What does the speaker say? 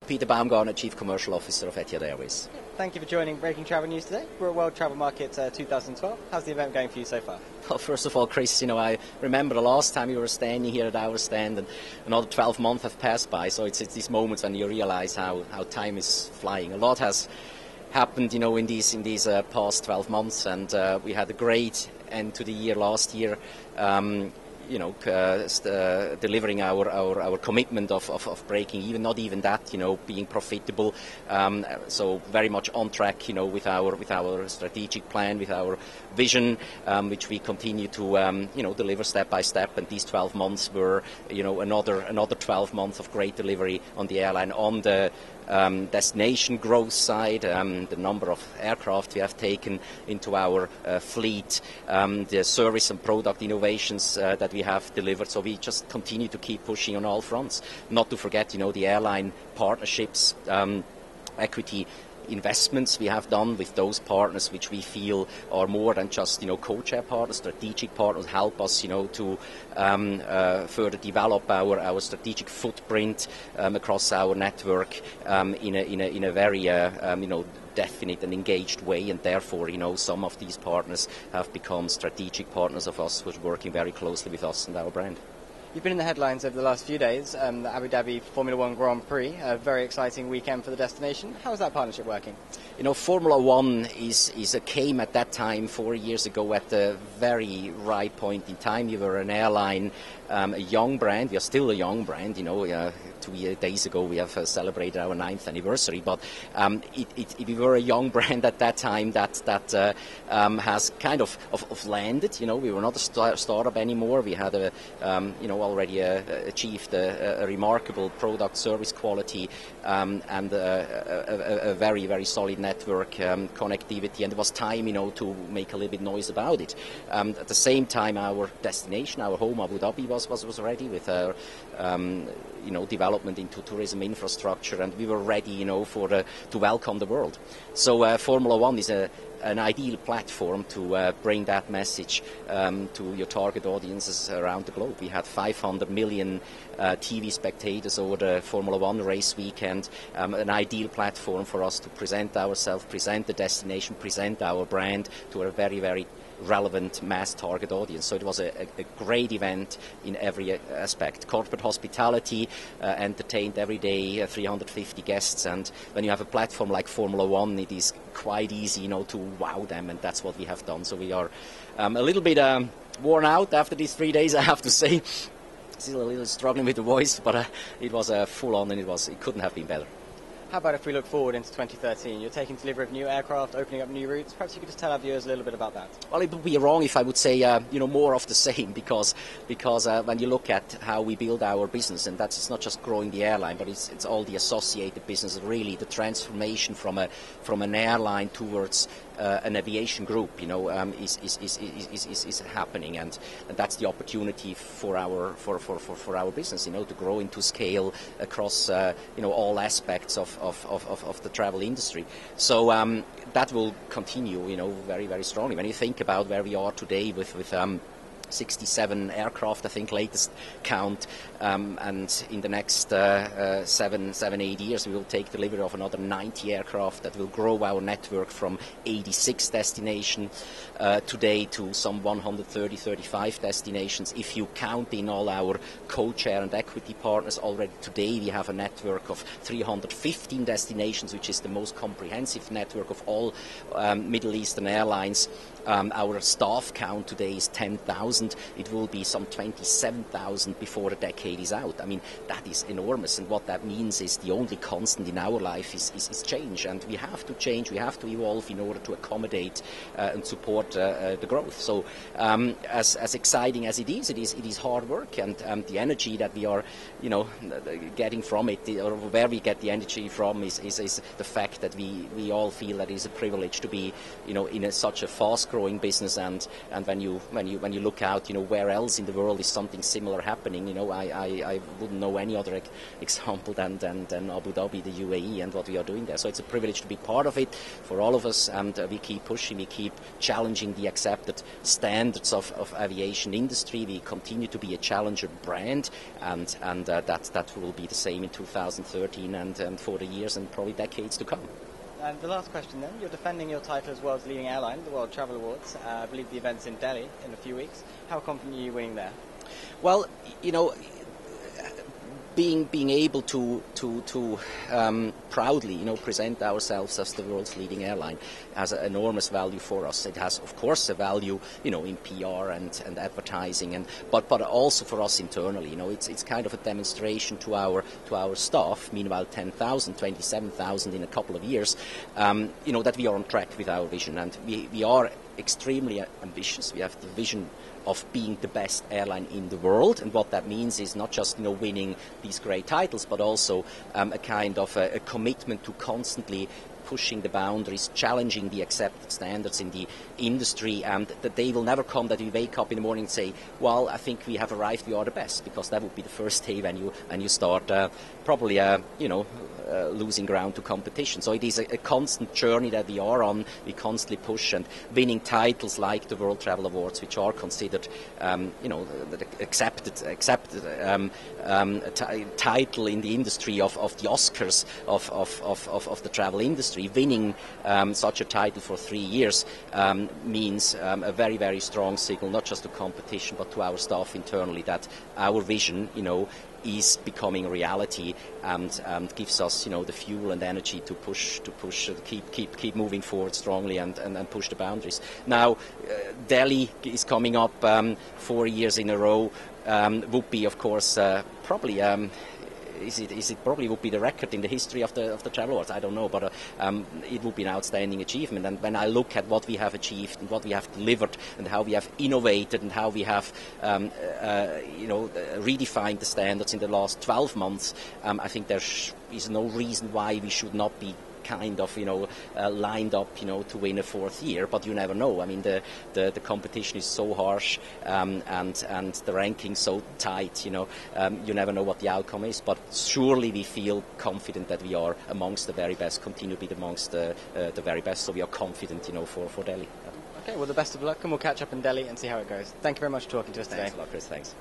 Peter Baumgartner, Chief Commercial Officer of Etihad Airways. Thank you for joining Breaking Travel News today. We're at World Travel Market 2012. How's the event going for you so far? Well, first of all, Chris, I remember the last time you were standing here at our stand, and another 12 months have passed by. So it's these moments when you realize how time is flying. A lot has happened, in these past 12 months, and we had a great end to the year last year. Delivering our commitment of breaking even, not even that, being profitable. So very much on track, with our strategic plan, with our vision, which we continue to, deliver step by step. And these 12 months were, another 12 months of great delivery on the airline, on the destination growth side, the number of aircraft we have taken into our fleet, the service and product innovations that we have delivered. So we just continue to keep pushing on all fronts. Not to forget, the airline partnerships, equity investments we have done with those partners, which we feel are more than just co-chair partners, strategic partners, help us to further develop our strategic footprint across our network in a very definite and engaged way, and therefore some of these partners have become strategic partners of us, who's working very closely with us and our brand. You've been in the headlines over the last few days, the Abu Dhabi Formula One Grand Prix, a very exciting weekend for the destination. How is that partnership working? Formula One came at that time 4 years ago at the very right point in time. We were an airline, a young brand. We are still a young brand. 2 days ago we have celebrated our 9th anniversary, but we were a young brand at that time that has kind of landed. We were not a startup anymore. We had already achieved a remarkable product service quality and a very, very solid network connectivity, and it was time to make a little bit noise about it. At the same time, our destination, our home Abu Dhabi was ready with our development into tourism infrastructure, and we were ready to welcome the world. So Formula One is an ideal platform to bring that message to your target audiences around the globe. We had 500 million TV spectators over the Formula One race weekend, an ideal platform for us to present ourselves, present the destination, present our brand to a very, very relevant mass target audience. So it was a great event in every aspect. Corporate hospitality, entertained every day 350 guests, and when you have a platform like Formula One, it is quite easy to wow them, and that's what we have done. So we are a little bit worn out after these 3 days, I have to say. Still a little struggling with the voice, but it was full on, and it couldn't have been better. How about if we look forward into 2013? You're taking delivery of new aircraft, opening up new routes. Perhaps you could just tell our viewers a little bit about that. Well, it would be wrong if I would say more of the same, because when you look at how we build our business, and that's, it's not just growing the airline, but it's all the associated business. Really, the transformation from an airline towards an aviation group, is happening, and that's the opportunity for our business, to grow into scale across all aspects of the travel industry. So that will continue, very, very strongly. When you think about where we are today with 67 aircraft, I think, latest count, and in the next 7-8 years we will take delivery of another 90 aircraft that will grow our network from 86 destinations today to some 135 destinations. If you count in all our co-chair and equity partners, already today we have a network of 315 destinations, which is the most comprehensive network of all Middle Eastern airlines. Our staff count today is 10,000. It will be some 27,000 before the decade is out. I mean, that is enormous, and what that means is the only constant in our life is change, and we have to change, we have to evolve in order to accommodate and support the growth. So as exciting as it is hard work, and the energy that we are getting from it, or where we get the energy from, is the fact that we all feel that it is a privilege to be in such a fast growing business, and when you look out, where else in the world is something similar happening. I wouldn't know any other example than Abu Dhabi, the UAE, and what we are doing there. So it's a privilege to be part of it for all of us, and we keep pushing, we keep challenging the accepted standards of aviation industry. We continue to be a challenger brand, and that will be the same in 2013 and for the years and probably decades to come. And the last question then, you're defending your title as world's leading airline, the World Travel Awards. I believe the event's in Delhi in a few weeks. How confident are you winning there? Well, being able to proudly, present ourselves as the world's leading airline has an enormous value for us. It has, of course, a value, in PR and advertising, but also for us internally. It's kind of a demonstration to our staff. Meanwhile, 10,000, 27,000 in a couple of years. That we are on track with our vision, and we are extremely ambitious. We have the vision of being the best airline in the world, and what that means is not just winning these great titles, but also a kind of a commitment to constantly pushing the boundaries, challenging the accepted standards in the industry, and the day will never come that we wake up in the morning and say, well, I think we have arrived, we are the best, because that would be the first day when you start probably losing ground to competition. So it is a constant journey that we are on. We constantly push, and winning titles like the World Travel Awards, which are considered the accepted title in the industry of the Oscars of the travel industry. Winning such a title for 3 years means a very, very strong signal, not just to competition, but to our staff internally, that our vision, is becoming a reality, and gives us, the fuel and energy to push, keep moving forward strongly and push the boundaries. Now, Delhi is coming up 4 years in a row. Would be, of course, probably. It probably would be the record in the history of the travel awards. I don't know, but it would be an outstanding achievement. And when I look at what we have achieved and what we have delivered and how we have innovated and how we have redefined the standards in the last 12 months, I think there is no reason why we should not be kind of lined up to win a 4th year, but you never know. I mean, the competition is so harsh, and the ranking so tight. You never know what the outcome is, but surely we feel confident that we are amongst the very best, continue to be amongst the very best, so we are confident for Delhi. Okay, well, the best of luck, and we'll catch up in Delhi and see how it goes. Thank you very much for talking to us today. Thanks a lot, Chris. Thanks.